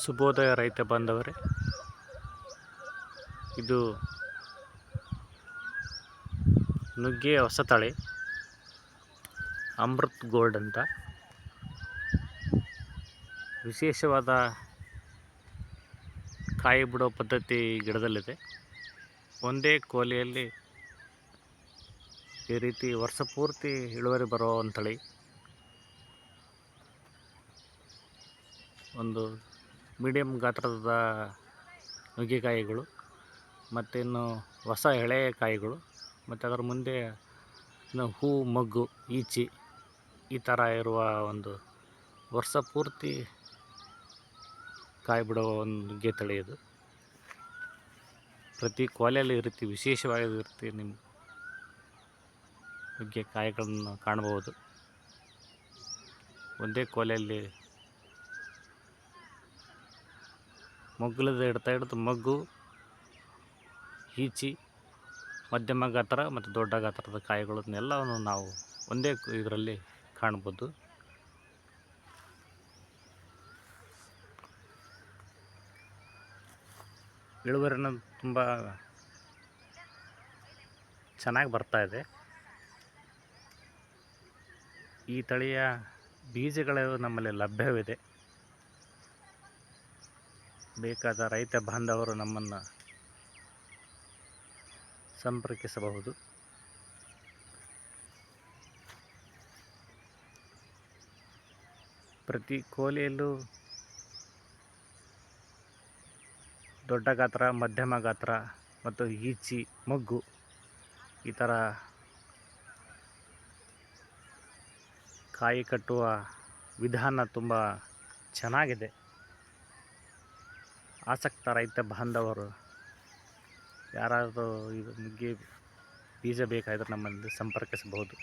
ಶುಭೋದಯ ರೈತ ಬಾಂಧವರೇ, ಇದು ನುಗ್ಗೆಯ ಹೊಸ ತಳಿ ಅಮೃತ್ ಗೋಲ್ಡ್ ಅಂತ. ವಿಶೇಷವಾದ ಕಾಯಿ ಬಿಡೋ ಪದ್ಧತಿ ಗಿಡದಲ್ಲಿದೆ. ಒಂದೇ ಕೋಲಿಯಲ್ಲಿ ಈ ರೀತಿ ವರ್ಷ ಪೂರ್ತಿ ಇಳುವರಿ ಬರೋ ಒಂದು ತಳಿ. ಒಂದು ಮೀಡಿಯಮ್ ಗಾತ್ರದ ನುಗ್ಗೆಕಾಯಿಗಳು ಮತ್ತು ಇನ್ನು ಹೊಸ ಎಳೆಯ ಕಾಯಿಗಳು ಮತ್ತು ಅದರ ಮುಂದೆ ಇನ್ನು ಹೂ, ಮೊಗ್ಗು, ಈಚಿ ಈ ಥರ ಇರುವ ಒಂದು ವರ್ಷ ಪೂರ್ತಿ ಕಾಯಿ ಬಿಡುವ ಒಂದು ನುಗ್ಗೆ ತಳಿ ಇದು. ಪ್ರತಿ ಕೋಲೆಯಲ್ಲಿ ಈ ರೀತಿ ವಿಶೇಷವಾಗಿರುತ್ತೆ. ನಿಮ್ಮ ನುಗ್ಗೆ ಕಾಯಿಗಳನ್ನು ಕಾಣಬಹುದು. ಒಂದೇ ಕೋಲೆಯಲ್ಲಿ ಮೊಗ್ಗುಲದ ಹಿಡಿದು ಮೊಗ್ಗು, ಈಚಿ, ಮಧ್ಯಮ ಗಾತ್ರ ಮತ್ತು ದೊಡ್ಡ ಗಾತ್ರದ ಕಾಯಿಗಳನ್ನೆಲ್ಲವನ್ನು ನಾವು ಒಂದೇ ಇದರಲ್ಲಿ ಕಾಣ್ಬೋದು. ಇಳುವರಿನ ತುಂಬ ಚೆನ್ನಾಗಿ ಬರ್ತಾ ಇದೆ. ಈ ತಳಿಯ ಬೀಜಗಳು ನಮ್ಮಲ್ಲಿ ಲಭ್ಯವಿದೆ. ಬೇಕಾದ ರೈತ ಬಾಂಧವರು ನಮ್ಮನ್ನು ಸಂಪರ್ಕಿಸಬಹುದು. ಪ್ರತಿ ಕೋಲಿಯಲ್ಲೂ ದೊಡ್ಡ ಗಾತ್ರ, ಮಧ್ಯಮ ಗಾತ್ರ ಮತ್ತು ಈಚಿ, ಮೊಗ್ಗು ಈ ಥರ ಕಾಯಿ ಕಟ್ಟುವ ವಿಧಾನ ತುಂಬ ಚೆನ್ನಾಗಿದೆ. ಆಸಕ್ತ ರೈತ ಬಾಂಧವರು ಯಾರಾದರೂ ಇದು ನುಗ್ಗೆ ಬೀಜ ಬೇಕಾದರೆ ನಮ್ಮಲ್ಲಿ ಸಂಪರ್ಕಿಸಬಹುದು.